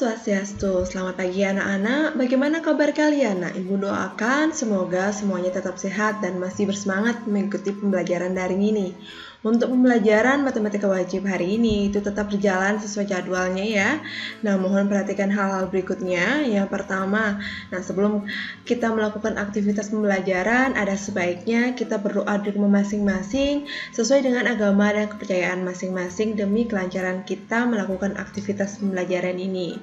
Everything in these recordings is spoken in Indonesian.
Swastiastu, selamat pagi anak-anak. Bagaimana kabar kalian? Nah, Ibu doakan semoga semuanya tetap sehat dan masih bersemangat mengikuti pembelajaran daring ini. Untuk pembelajaran matematika wajib hari ini itu tetap berjalan sesuai jadwalnya ya. Nah, mohon perhatikan hal-hal berikutnya. Yang pertama, sebelum kita melakukan aktivitas pembelajaran, ada sebaiknya kita berdoa di rumah masing-masing sesuai dengan agama dan kepercayaan masing-masing demi kelancaran kita melakukan aktivitas pembelajaran ini.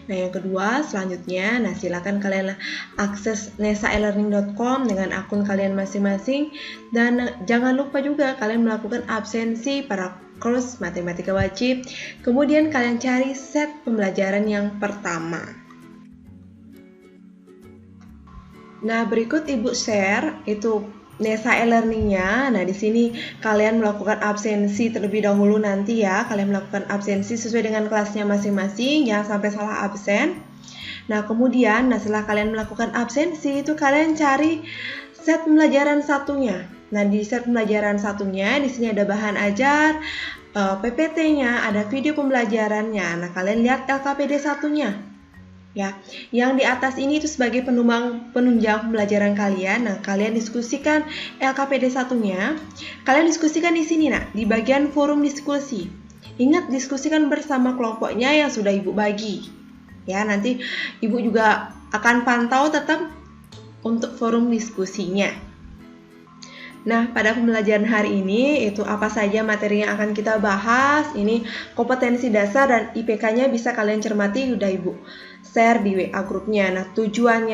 Nah, yang kedua, selanjutnya, silakan kalian akses nesa-elearning.com dengan akun kalian masing-masing dan jangan lupa juga kalian melakukan absensi pada kurs matematika wajib. Kemudian kalian cari set pembelajaran yang pertama. Nah, berikut Ibu share itu Nesa e-learning-nya. Nah, di sini kalian melakukan absensi terlebih dahulu nanti ya. Kalian melakukan absensi sesuai dengan kelasnya masing-masing, jangan sampai salah absen. Nah, kemudian setelah kalian melakukan absensi itu kalian cari set pembelajaran satunya. Nah, di set pembelajaran satunya di sini ada bahan ajar, PPT-nya, ada video pembelajarannya. Nah, kalian lihat LKPD satunya. Ya, yang di atas ini itu sebagai penunjang pembelajaran kalian. Nah, kalian diskusikan LKPD satunya. Kalian diskusikan di sini, di bagian forum diskusi. Ingat, diskusikan bersama kelompoknya yang sudah Ibu bagi. Ya, nanti Ibu juga akan pantau tetap untuk forum diskusinya. Nah, pada pembelajaran hari ini itu apa saja materi yang akan kita bahas. Ini kompetensi dasar dan IPK-nya bisa kalian cermati, udah Ibu share di WA grupnya. Nah, tujuan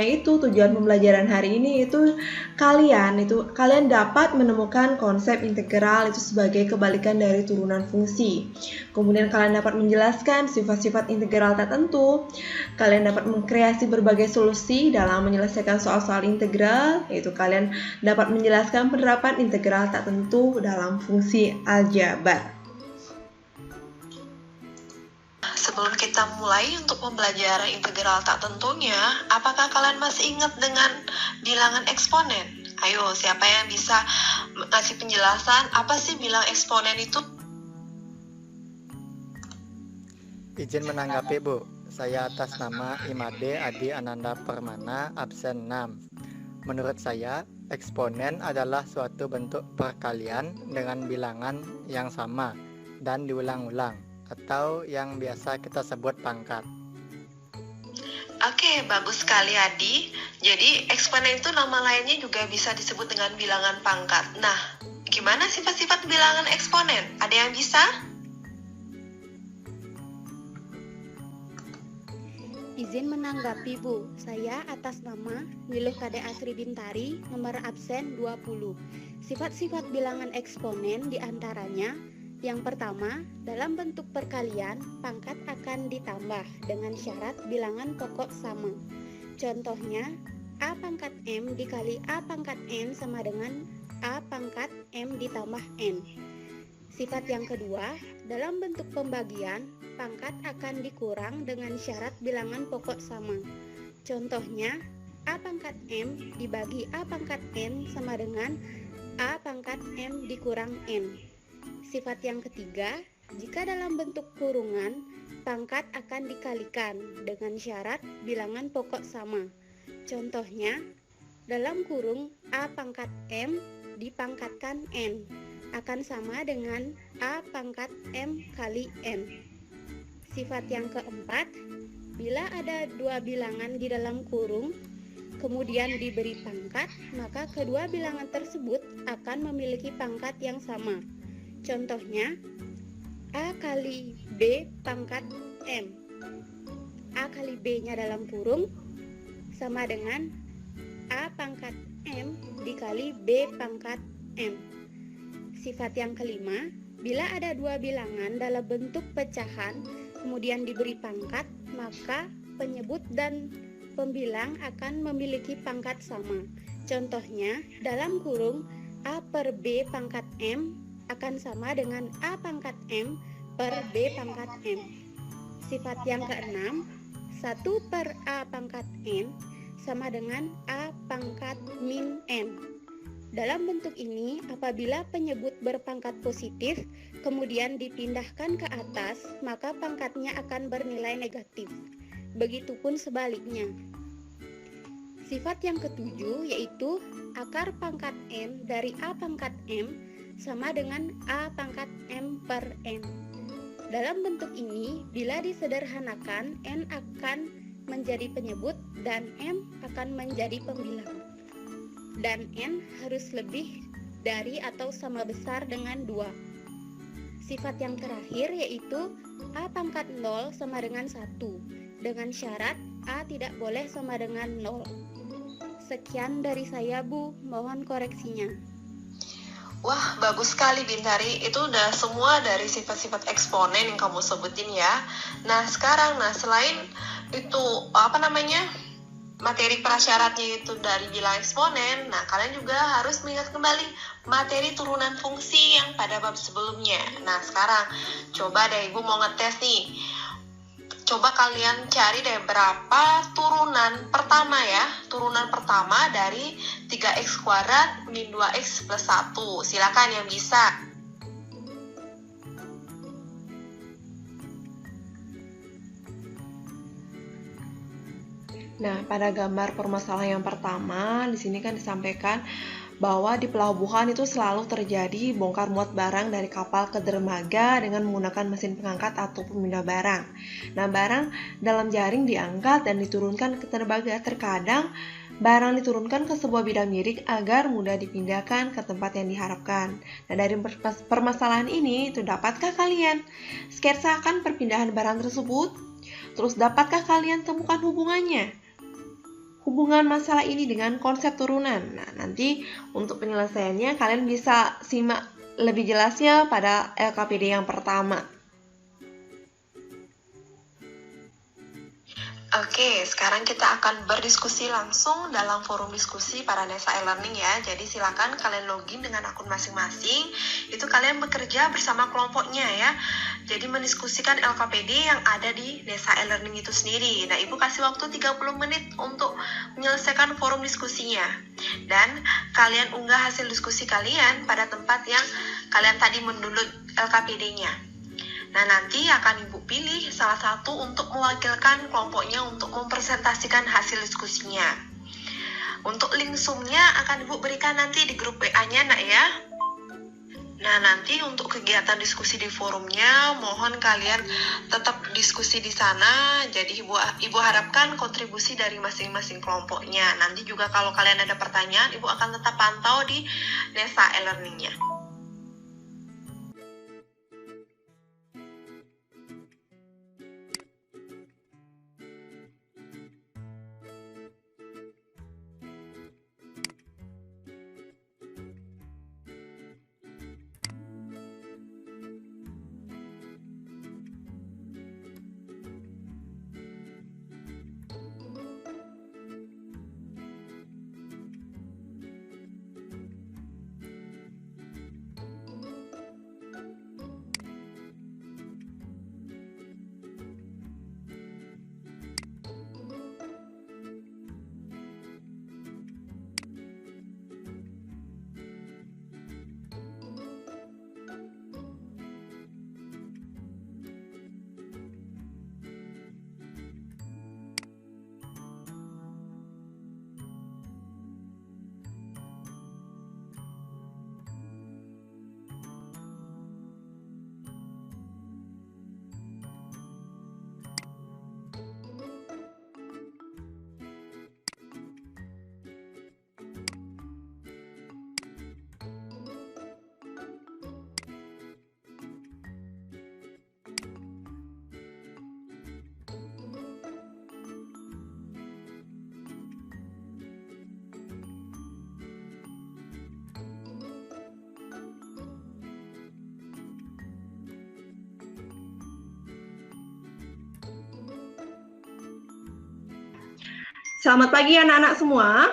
pembelajaran hari ini itu kalian dapat menemukan konsep integral itu sebagai kebalikan dari turunan fungsi. Kemudian kalian dapat menjelaskan sifat-sifat integral tertentu. Kalian dapat mengkreasi berbagai solusi dalam menyelesaikan soal-soal integral, yaitu kalian dapat menjelaskan penerapan integral tak tentu dalam fungsi aljabar. Sebelum kita mulai untuk pembelajaran integral tak tentunya, apakah kalian masih ingat dengan bilangan eksponen? Ayo, siapa yang bisa ngasih penjelasan apa sih bilangan eksponen itu? Izin menanggapi, Bu. Saya atas nama Imade Adi Ananda Permana, absen 6. Menurut saya, eksponen adalah suatu bentuk perkalian dengan bilangan yang sama dan diulang-ulang, atau yang biasa kita sebut pangkat. Oke, bagus sekali Adi. Jadi eksponen itu nama lainnya juga bisa disebut dengan bilangan pangkat. Nah, gimana sifat-sifat bilangan eksponen? Ada yang bisa? Izin menanggapi, Bu. Saya atas nama Niluh Kade Asri Bintari, nomor absen 20. Sifat-sifat bilangan eksponen diantaranya: yang pertama, dalam bentuk perkalian, pangkat akan ditambah dengan syarat bilangan pokok sama. Contohnya, A pangkat M dikali A pangkat N sama dengan A pangkat M ditambah N. Sifat yang kedua, dalam bentuk pembagian, pangkat akan dikurang dengan syarat bilangan pokok sama. Contohnya, A pangkat M dibagi A pangkat N sama dengan A pangkat M dikurang N. Sifat yang ketiga, jika dalam bentuk kurungan, pangkat akan dikalikan dengan syarat bilangan pokok sama. Contohnya, dalam kurung A pangkat M dipangkatkan N akan sama dengan A pangkat M kali N. Sifat yang keempat, bila ada dua bilangan di dalam kurung, kemudian diberi pangkat, maka kedua bilangan tersebut akan memiliki pangkat yang sama. Contohnya, A kali B pangkat M. A kali B-nya dalam kurung sama dengan A pangkat M dikali B pangkat M. Sifat yang kelima, bila ada dua bilangan dalam bentuk pecahan, kemudian diberi pangkat, maka penyebut dan pembilang akan memiliki pangkat sama. Contohnya, dalam kurung A per B pangkat M akan sama dengan A pangkat M per B pangkat M. Sifat yang keenam, 1 per A pangkat N sama dengan A pangkat min N. Dalam bentuk ini, apabila penyebut berpangkat positif, kemudian dipindahkan ke atas, maka pangkatnya akan bernilai negatif. begitupun sebaliknya. Sifat yang ketujuh yaitu akar pangkat M dari A pangkat M sama dengan A pangkat M per N. Dalam bentuk ini, bila disederhanakan, N akan menjadi penyebut dan M akan menjadi pembilang. Dan N harus lebih dari atau sama besar dengan 2. Sifat yang terakhir yaitu A pangkat 0 sama dengan 1, dengan syarat A tidak boleh sama dengan 0. Sekian dari saya, Bu. Mohon koreksinya. Wah, bagus sekali Bintari. Itu udah semua dari sifat-sifat eksponen yang kamu sebutin ya. Nah, sekarang selain itu materi prasyaratnya itu dari bilang eksponen, kalian juga harus mengingat kembali materi turunan fungsi yang pada bab sebelumnya. Nah, sekarang coba deh Ibu mau ngetes nih. Coba kalian cari deh berapa turunan pertama dari 3x kuadrat min 2x plus 1. Silakan yang bisa. Nah, pada gambar permasalahan yang pertama, di sini kan disampaikan bahwa di pelabuhan itu selalu terjadi bongkar muat barang dari kapal ke dermaga dengan menggunakan mesin pengangkat atau pemindah barang. Nah, barang dalam jaring diangkat dan diturunkan ke dermaga. Terkadang barang diturunkan ke sebuah bidang miring agar mudah dipindahkan ke tempat yang diharapkan. Nah, dari permasalahan ini, dapatkah kalian sketsakan perpindahan barang tersebut? Terus dapatkah kalian temukan hubungan masalah ini dengan konsep turunan? Nah, nanti untuk penyelesaiannya kalian bisa simak lebih jelasnya pada LKPD yang pertama. Oke, sekarang kita akan berdiskusi langsung dalam forum diskusi para Nesa e-learning ya. Jadi silakan kalian login dengan akun masing-masing. Itu kalian bekerja bersama kelompoknya ya. Jadi mendiskusikan LKPD yang ada di Nesa e-learning itu sendiri. Nah, Ibu kasih waktu 30 menit untuk menyelesaikan forum diskusinya. Dan kalian unggah hasil diskusi kalian pada tempat yang kalian tadi mendownload LKPD-nya. Nah, nanti akan Ibu pilih salah satu untuk mewakilkan kelompoknya untuk mempresentasikan hasil diskusinya. Untuk link Zoom-nya akan Ibu berikan nanti di grup WA-nya, Nak ya. Nah, nanti untuk kegiatan diskusi di forumnya, mohon kalian tetap diskusi di sana. Jadi Ibu harapkan kontribusi dari masing-masing kelompoknya. Nanti juga kalau kalian ada pertanyaan, Ibu akan tetap pantau di Nesa e-learning-nya. Selamat pagi anak-anak semua.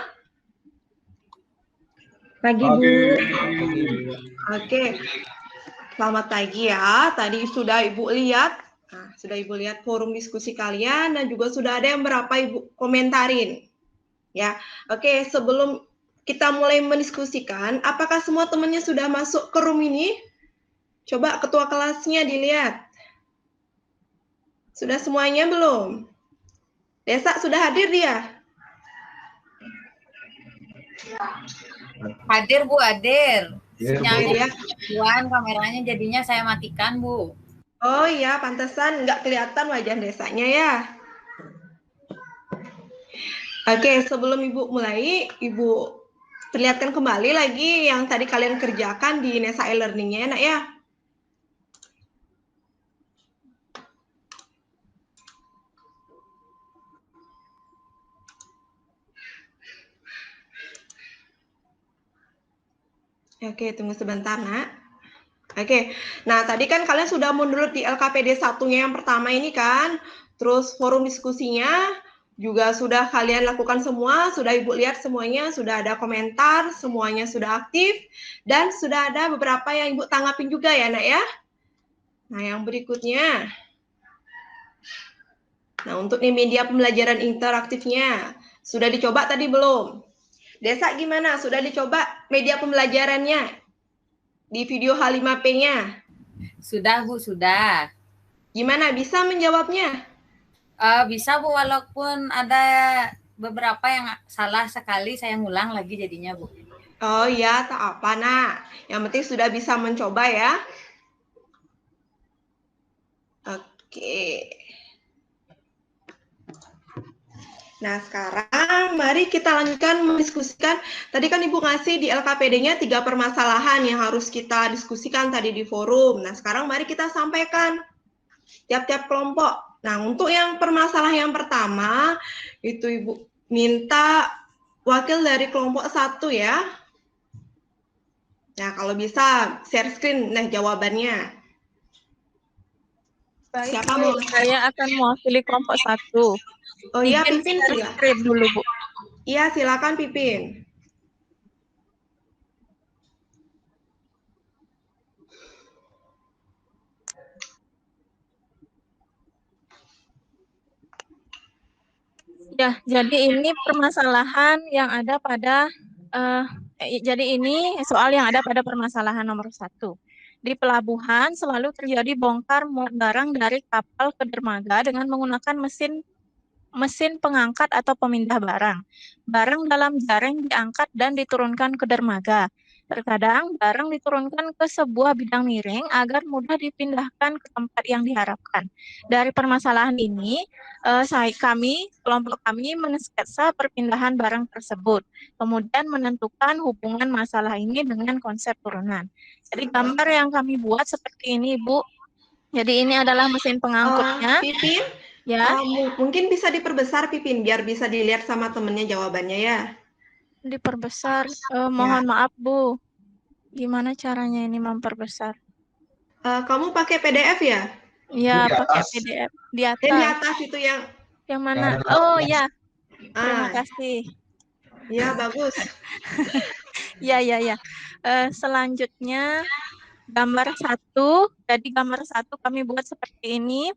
Pagi, Bu. Oke. Selamat pagi ya. Tadi sudah Ibu lihat. Sudah Ibu lihat forum diskusi kalian dan juga sudah ada yang berapa Ibu komentarin. Ya. Oke, sebelum kita mulai mendiskusikan, apakah semua temannya sudah masuk ke room ini? Coba ketua kelasnya dilihat. Sudah semuanya belum? Desa sudah hadir dia? Hadir Bu, hadir. Hadir Sinyalnya ya. kameranya jadinya saya matikan Bu. Oh iya, pantesan nggak kelihatan wajah desanya ya. Oke, sebelum Ibu mulai, Ibu perlihatkan kembali lagi yang tadi kalian kerjakan di Nesa e-learning-nya ya, Nak ya. Oke, tunggu sebentar, Nak. Oke, nah tadi kan kalian sudah mendownload di LKPD 1-nya yang pertama ini kan, terus forum diskusinya juga sudah kalian lakukan semua, sudah Ibu lihat semuanya, sudah ada komentar, semuanya sudah aktif, dan sudah ada beberapa yang Ibu tanggapin juga ya, Nak ya. Nah, yang berikutnya. Nah, untuk nih media pembelajaran interaktifnya, sudah dicoba tadi belum? Desa gimana? Sudah dicoba media pembelajarannya di video H5P-nya? Sudah Bu, sudah. Gimana? Bisa menjawabnya? Bisa Bu, walaupun ada beberapa yang salah sekali, saya ngulang lagi jadinya Bu. Oh ya, tak apa nak. Yang penting sudah bisa mencoba ya. Oke. Nah, sekarang mari kita lanjutkan mendiskusikan. Tadi kan Ibu ngasih di LKPD-nya 3 permasalahan yang harus kita diskusikan tadi di forum. Nah, sekarang mari kita sampaikan tiap-tiap kelompok. Nah, untuk yang permasalahan yang pertama, itu Ibu minta wakil dari kelompok 1 ya. Nah, kalau bisa share screen nah jawabannya. Baik, Siapa Bu. mau? Saya akan mewakili kelompok 1. Oh iya, Izin Pipin share silakan. screen dulu, Bu. Iya, silakan Pipin. Ya, jadi ini permasalahan yang ada pada jadi ini soal yang ada pada permasalahan nomor 1. Di pelabuhan selalu terjadi bongkar muat barang dari kapal ke dermaga dengan menggunakan mesin pengangkat atau pemindah barang. Barang dalam jaring diangkat dan diturunkan ke dermaga. Terkadang barang diturunkan ke sebuah bidang miring agar mudah dipindahkan ke tempat yang diharapkan. Dari permasalahan ini, kelompok kami mensketsa perpindahan barang tersebut, kemudian menentukan hubungan masalah ini dengan konsep turunan. Jadi gambar yang kami buat seperti ini, Bu. Jadi ini adalah mesin pengangkutnya. Pipin, Ya. mungkin bisa diperbesar Pipin biar bisa dilihat sama temennya jawabannya ya. Diperbesar. Mohon maaf Bu, gimana caranya ini memperbesar? Kamu pakai PDF ya? Ya, pakai PDF di atas. Di atas itu yang mana? Oh ya, terima kasih. Ya bagus. Ya. Selanjutnya gambar 1. Jadi gambar 1 kami buat seperti ini.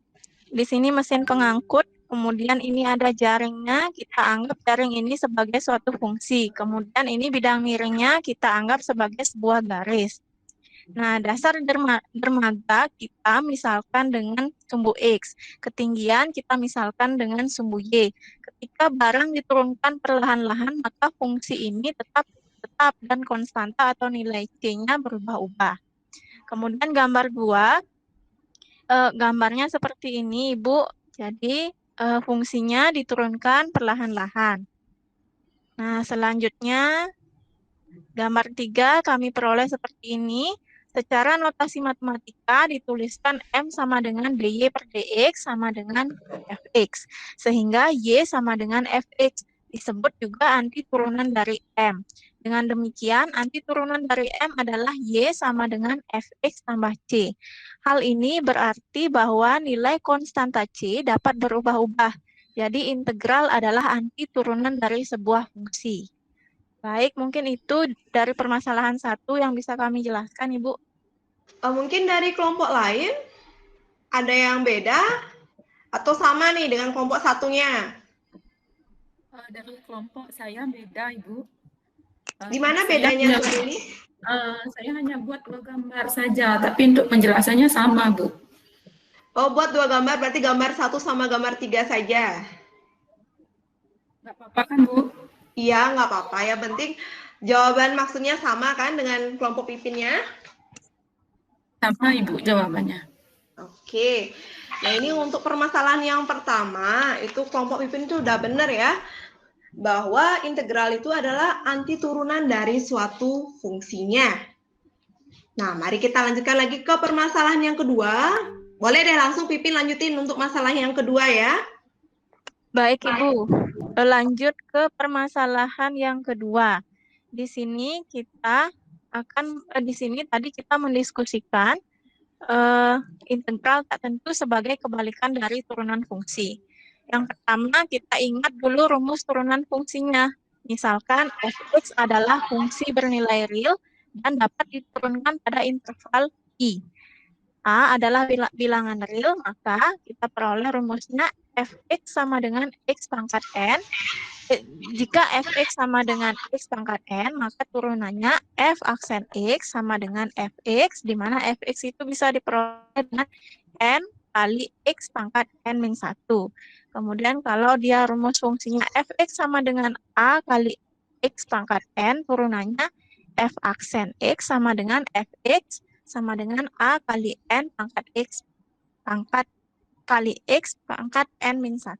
Di sini mesin pengangkut, kemudian ini ada jaringnya, kita anggap jaring ini sebagai suatu fungsi. Kemudian ini bidang miringnya kita anggap sebagai sebuah garis. Nah, dasar dermaga kita misalkan dengan sumbu X. Ketinggian kita misalkan dengan sumbu Y. Ketika barang diturunkan perlahan-lahan, maka fungsi ini tetap dan konstanta atau nilai C-nya berubah-ubah. Kemudian gambar 2, gambarnya seperti ini, Ibu. Jadi, fungsinya diturunkan perlahan-lahan. Nah, selanjutnya, gambar 3 kami peroleh seperti ini. Secara notasi matematika dituliskan M sama dengan DY per DX sama dengan FX. Sehingga Y sama dengan FX. Disebut juga anti turunan dari M. Dengan demikian, anti turunan dari M adalah Y sama dengan Fx tambah C. Hal ini berarti bahwa nilai konstanta C dapat berubah-ubah. Jadi integral adalah anti turunan dari sebuah fungsi. Baik, mungkin itu dari permasalahan 1 yang bisa kami jelaskan, Ibu. Mungkin dari kelompok lain ada yang beda atau sama nih dengan kelompok 1-nya? Dari kelompok saya beda, Ibu. Gimana bedanya ini? Saya hanya buat 2 gambar saja, tapi untuk penjelasannya sama, Bu. Oh, buat 2 gambar, berarti gambar 1 sama gambar 3 saja? Nggak apa-apa kan, Bu? Iya, nggak apa-apa. Ya penting jawaban maksudnya sama kan dengan kelompok Pipinnya? Sama Ibu jawabannya. Oke. Nah, ini untuk permasalahan yang pertama, itu kelompok Pipin itu udah benar ya. Bahwa integral itu adalah anti turunan dari suatu fungsinya. Nah, mari kita lanjutkan lagi ke permasalahan yang kedua. Boleh deh langsung Pipin lanjutin untuk masalah yang kedua ya. Baik, Ibu. Lanjut ke permasalahan yang kedua. Di sini kita di sini tadi kita mendiskusikan integral tak tentu sebagai kebalikan dari turunan fungsi. Yang pertama, kita ingat dulu rumus turunan fungsinya. Misalkan f(x) adalah fungsi bernilai real dan dapat diturunkan pada interval i. A adalah bilangan real, maka kita peroleh rumusnya f(x) sama dengan x pangkat n. Jika f(x) sama dengan x pangkat n, maka turunannya f aksen x sama dengan fx, di mana fx itu bisa diperoleh dengan n kali x pangkat n min 1. Kemudian kalau dia rumus fungsinya fx sama dengan a kali x pangkat n, turunannya f aksen x sama dengan fx sama dengan a kali n pangkat x pangkat kali x pangkat n min 1.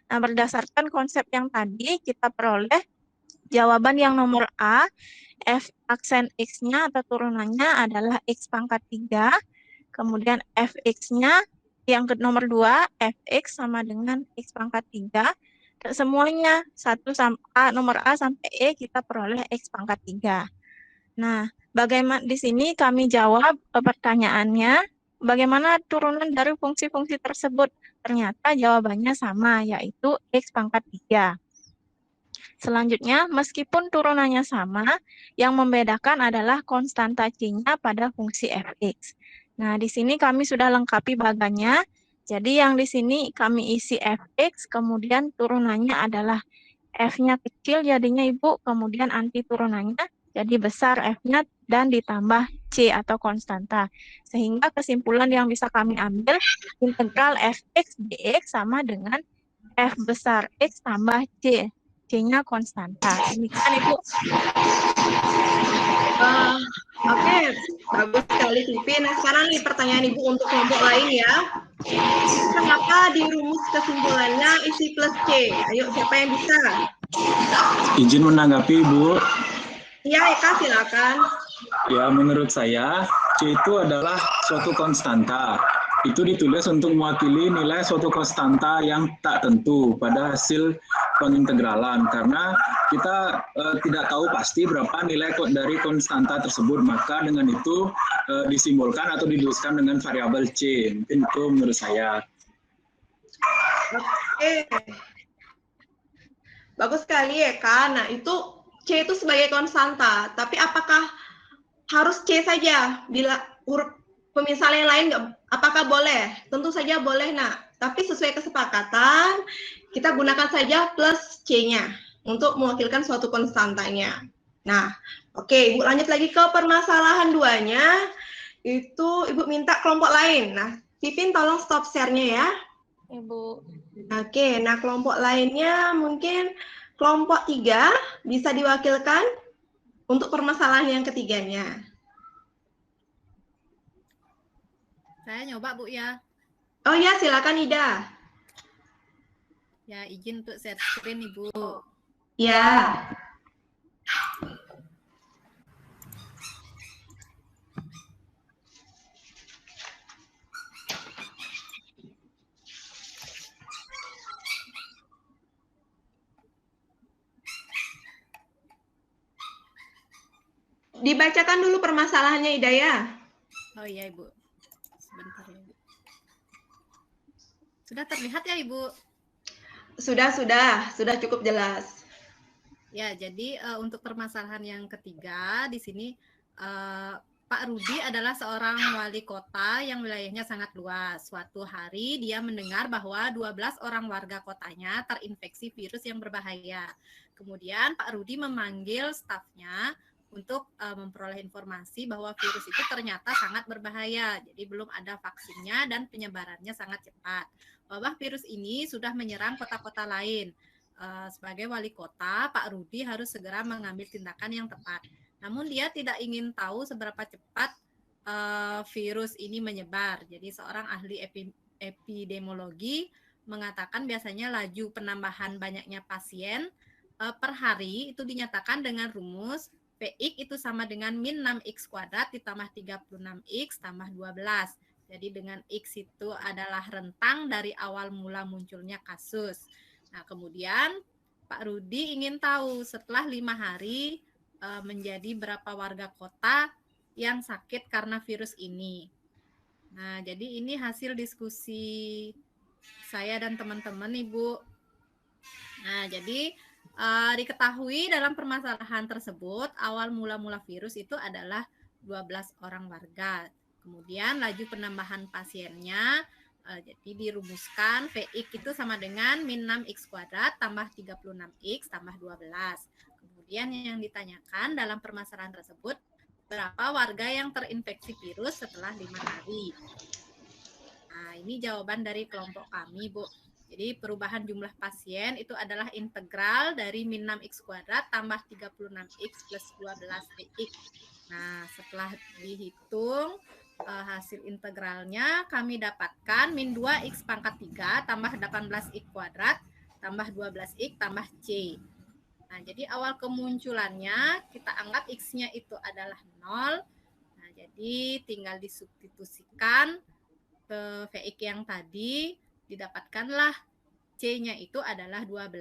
Nah, berdasarkan konsep yang tadi, kita peroleh jawaban yang nomor A, f aksen x-nya atau turunannya adalah x pangkat 3, kemudian fx-nya yang ke nomor 2, fx sama dengan x pangkat 3, dan semuanya nomor A sampai E kita peroleh x pangkat 3. Nah, bagaimana di sini kami jawab pertanyaannya, bagaimana turunan dari fungsi-fungsi tersebut? Ternyata jawabannya sama, yaitu x pangkat 3. Selanjutnya, meskipun turunannya sama, yang membedakan adalah konstanta C-nya pada fungsi fx. Nah, di sini kami sudah lengkapi bagannya. Jadi yang di sini kami isi fx, kemudian turunannya adalah f-nya kecil jadinya Ibu, kemudian anti turunannya jadi besar f-nya dan ditambah c atau konstanta. Sehingga kesimpulan yang bisa kami ambil, integral fx dx sama dengan f besar x tambah c. C-nya konstanta. Demikian Ibu. Oke, bagus sekali Pipin. Nah, sekarang nih pertanyaan Ibu untuk kelompok lain ya. Kenapa di rumus kesimpulannya isi plus C? Ayo, siapa yang bisa? Izin menanggapi, Bu. Iya, Eka, silakan. Ya, menurut saya, C itu adalah suatu konstanta. Itu ditulis untuk mewakili nilai suatu konstanta yang tak tentu pada hasil pengintegralan. Karena kita tidak tahu pasti berapa nilai dari konstanta tersebut. Maka dengan itu disimbolkan atau dituliskan dengan variabel C. Mungkin itu menurut saya. Oke. Bagus sekali Eka. Nah, itu C itu sebagai konstanta, tapi apakah harus C saja? Bila huruf pemisah yang lain apakah boleh? Tentu saja boleh, nak. Tapi sesuai kesepakatan, kita gunakan saja plus C-nya untuk mewakilkan suatu konstantanya. Nah, oke, Ibu lanjut lagi ke permasalahan 2-nya. Itu Ibu minta kelompok lain. Nah, Pipin tolong stop share-nya ya. Ibu. Oke, nah kelompok lainnya mungkin kelompok 3 bisa diwakilkan untuk permasalahan yang ketiganya. Saya nyoba, Bu, ya. Oh ya, silakan Ida. Ya, izin untuk share screen, Ibu. Ya. Dibacakan dulu permasalahannya, Ida ya. Oh iya, Ibu. Sebentar ya, Ibu. Sudah terlihat ya, Ibu? Sudah cukup jelas. Ya, jadi untuk permasalahan yang ketiga di sini Pak Rudi adalah seorang wali kota yang wilayahnya sangat luas. Suatu hari dia mendengar bahwa 12 orang warga kotanya terinfeksi virus yang berbahaya. Kemudian Pak Rudi memanggil stafnya untuk memperoleh informasi bahwa virus itu ternyata sangat berbahaya. Jadi belum ada vaksinnya dan penyebarannya sangat cepat. Wabah virus ini sudah menyerang kota-kota lain. sebagai wali kota, Pak Rudi harus segera mengambil tindakan yang tepat. Namun dia tidak ingin tahu seberapa cepat virus ini menyebar. Jadi seorang ahli epidemiologi mengatakan biasanya laju penambahan banyaknya pasien per hari itu dinyatakan dengan rumus Px itu sama dengan min 6x kuadrat ditambah 36x tambah 12. Jadi dengan x itu adalah rentang dari awal mula munculnya kasus. Nah, kemudian Pak Rudi ingin tahu setelah 5 hari menjadi berapa warga kota yang sakit karena virus ini. Nah, jadi ini hasil diskusi saya dan teman-teman, Ibu. Nah, jadi diketahui dalam permasalahan tersebut awal mula virus itu adalah 12 orang warga. Kemudian laju penambahan pasiennya jadi dirumuskan Vx itu sama dengan min 6x kuadrat tambah 36x tambah 12. Kemudian yang ditanyakan dalam permasalahan tersebut berapa warga yang terinfeksi virus setelah 5 hari. Nah, ini jawaban dari kelompok kami, Bu. Jadi perubahan jumlah pasien itu adalah integral dari min 6x kuadrat tambah 36x plus 12x. Nah, setelah dihitung hasil integralnya kami dapatkan min 2x pangkat 3 tambah 18x kuadrat tambah 12x tambah c. Nah, jadi awal kemunculannya kita anggap x-nya itu adalah 0. Nah, jadi tinggal disubstitusikan ke Vx yang tadi, didapatkanlah C-nya itu adalah 12.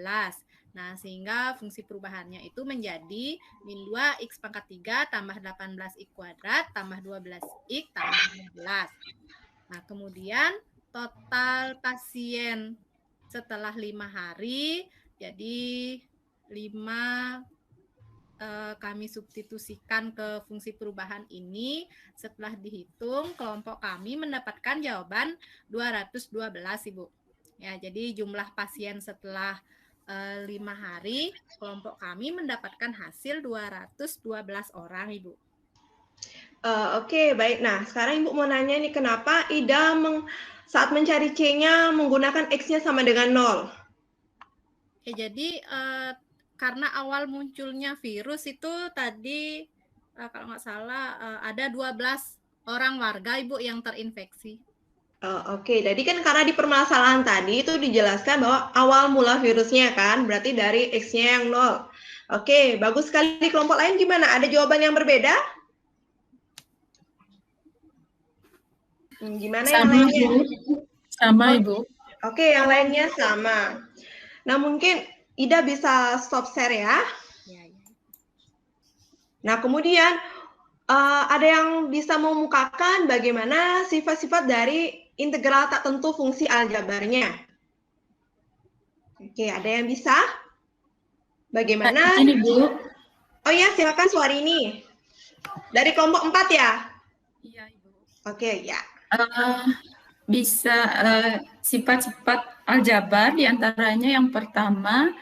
Nah, sehingga fungsi perubahannya itu menjadi min 2x pangkat 3 tambah 18x kuadrat tambah 12x tambah 12. Nah, kemudian total pasien setelah 5 hari, jadi 5 kami substitusikan ke fungsi perubahan ini. Setelah dihitung, kelompok kami mendapatkan jawaban 212, Ibu. Ya, jadi jumlah pasien setelah 5 hari, kelompok kami mendapatkan hasil 212 orang, Ibu. Oke, baik. Nah, sekarang Ibu mau nanya nih, kenapa Ida saat mencari C-nya menggunakan X-nya sama dengan 0? Ya, jadi karena awal munculnya virus itu tadi kalau nggak salah ada 12 orang warga, Ibu, yang terinfeksi. Oke, jadi kan karena di permasalahan tadi itu dijelaskan bahwa awal mula virusnya kan, berarti dari X-nya yang 0. Oke, bagus sekali. Kelompok lain gimana? Ada jawaban yang berbeda? Gimana yang lainnya? Sama, Ibu. Oke, yang lainnya sama. Nah, mungkin Ida bisa stop share ya. Nah, kemudian ada yang bisa memukakan bagaimana sifat-sifat dari integral tak tentu fungsi aljabarnya. Oke, ada yang bisa? Bagaimana? Ini, Bu. Oh ya, silakan Suarini. Dari kelompok 4 ya? Iya, Ibu. Oke, ya. Bisa sifat-sifat aljabar, diantaranya yang pertama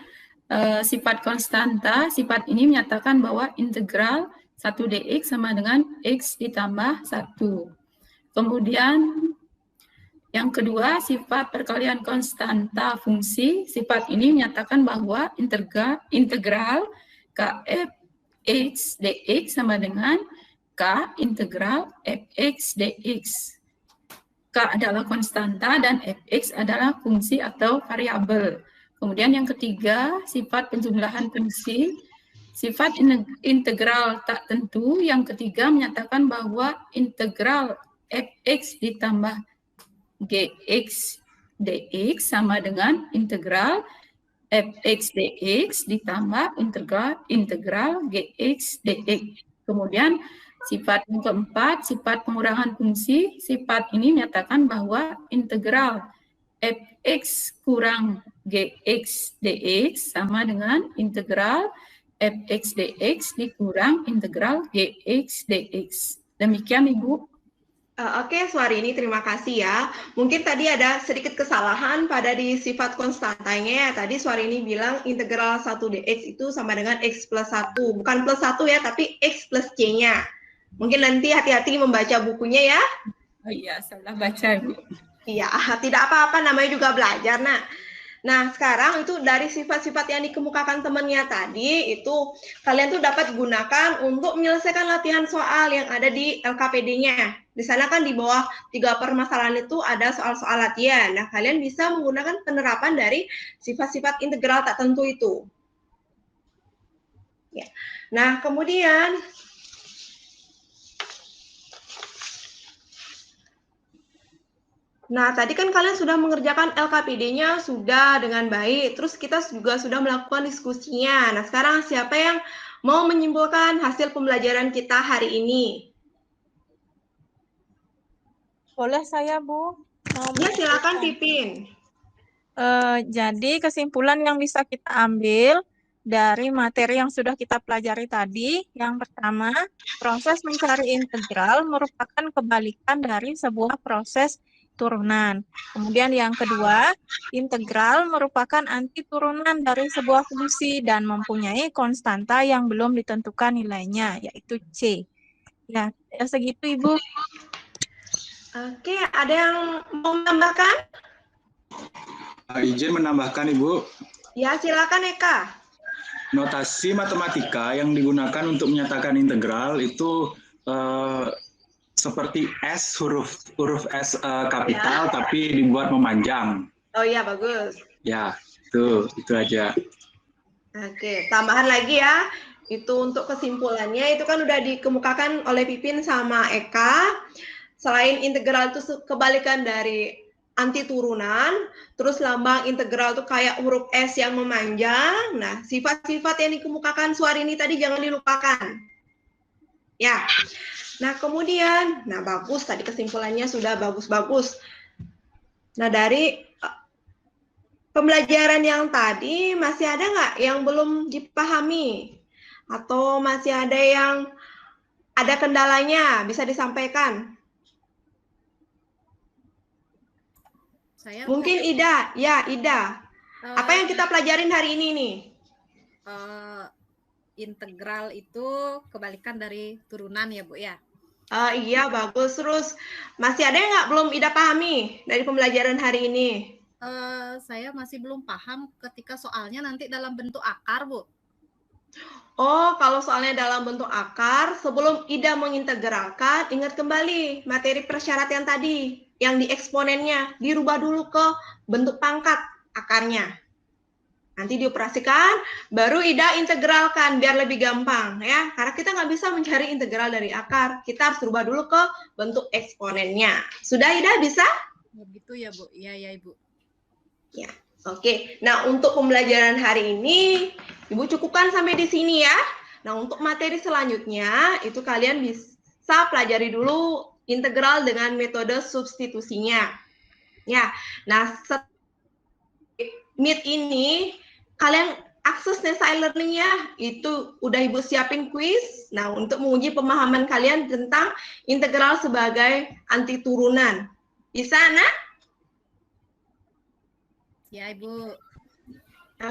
sifat konstanta. Sifat ini menyatakan bahwa integral 1 dx sama dengan x ditambah 1. Kemudian yang kedua, sifat perkalian konstanta fungsi. Sifat ini menyatakan bahwa integral kf x dx sama dengan k integral fx dx. K adalah konstanta dan fx adalah fungsi atau variabel. Kemudian yang ketiga, sifat penjumlahan fungsi. Sifat integral tak tentu. Yang ketiga menyatakan bahwa integral fx ditambah gx dx sama dengan integral fx dx ditambah integral gx dx. Kemudian sifat yang keempat, sifat pengurangan fungsi. Sifat ini menyatakan bahwa integral fx kurang gx dx sama dengan integral fx dx dikurang integral gx dx. Demikian, Ibu. Oke, Suarini, terima kasih ya. Mungkin tadi ada sedikit kesalahan pada di sifat konstantanya ya. Tadi Suarini bilang integral 1 dx itu sama dengan x plus 1. Bukan plus 1 ya, tapi x plus c-nya. Mungkin nanti hati-hati membaca bukunya ya. Oh iya, salah baca, Bu. Iya, tidak apa-apa, namanya juga belajar. Nah, Nah, sekarang itu dari sifat-sifat yang dikemukakan temannya tadi, itu kalian tuh dapat gunakan untuk menyelesaikan latihan soal yang ada di LKPD-nya. Di sana kan di bawah 3 permasalahan itu ada soal-soal latihan. Nah, kalian bisa menggunakan penerapan dari sifat-sifat integral tak tentu itu. Ya. Nah, kemudian tadi kan kalian sudah mengerjakan LKPD-nya sudah dengan baik, terus kita juga sudah melakukan diskusinya. Nah, sekarang siapa yang mau menyimpulkan hasil pembelajaran kita hari ini? Boleh saya, Bu? Ya, silakan Pipin. Jadi kesimpulan yang bisa kita ambil dari materi yang sudah kita pelajari tadi, yang pertama, proses mencari integral merupakan kebalikan dari sebuah proses turunan. Kemudian yang kedua, integral merupakan anti turunan dari sebuah fungsi dan mempunyai konstanta yang belum ditentukan nilainya, yaitu C. Ya, segitu Ibu. Oke, ada yang mau menambahkan? Izin menambahkan Ibu. Ya, silakan Eka. Notasi matematika yang digunakan untuk menyatakan integral itu seperti S, huruf S kapital, tapi dibuat memanjang. Oh iya, bagus. Ya, itu aja. Oke, tambahan lagi ya. Itu untuk kesimpulannya, itu kan udah dikemukakan oleh Pipin sama Eka. Selain integral itu kebalikan dari anti turunan, terus lambang integral itu kayak huruf S yang memanjang. Nah, sifat-sifat yang dikemukakan Suarini tadi jangan dilupakan. Ya. Nah, kemudian, bagus tadi kesimpulannya sudah bagus-bagus. Nah, dari pembelajaran yang tadi masih ada nggak yang belum dipahami? Atau masih ada yang ada kendalanya, bisa disampaikan? Mungkin Ida, ya Ida. Apa yang kita pelajarin hari ini nih? Integral itu kebalikan dari turunan ya Bu ya? Iya, bagus. Terus masih ada yang nggak belum Ida pahami dari pembelajaran hari ini? Saya masih belum paham ketika soalnya nanti dalam bentuk akar Bu. Oh, kalau soalnya dalam bentuk akar, sebelum Ida mengintegralkan, ingat kembali materi persyaratan tadi, yang di eksponennya, dirubah dulu ke bentuk pangkat akarnya. Nanti dioperasikan, baru Ida integralkan, biar lebih gampang, ya. Karena kita nggak bisa mencari integral dari akar, kita harus rubah dulu ke bentuk eksponennya. Sudah Ida, bisa? Begitu ya Bu, iya Ibu. Ya. Oke, nah untuk pembelajaran hari ini, Ibu cukupkan sampai di sini ya. Nah untuk materi selanjutnya, itu kalian bisa pelajari dulu integral dengan metode substitusinya. Ya, nah Meet ini, kalian akses Nesa e-learning-nya, itu udah Ibu siapin kuis. Nah untuk menguji pemahaman kalian tentang integral sebagai anti turunan. Bisa, nak? Ya, Ibu.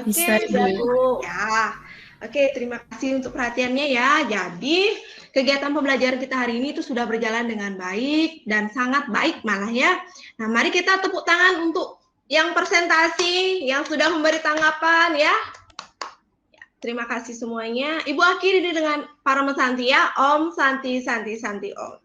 Oke, Ibu. Ya. Oke, terima kasih untuk perhatiannya ya. Jadi, kegiatan pembelajaran kita hari ini itu sudah berjalan dengan baik dan sangat baik malah ya. Nah, mari kita tepuk tangan untuk yang presentasi, yang sudah memberi tanggapan ya. Terima kasih semuanya. Ibu akhiri dengan para mesanti ya. Om Santi Santi Santi Om.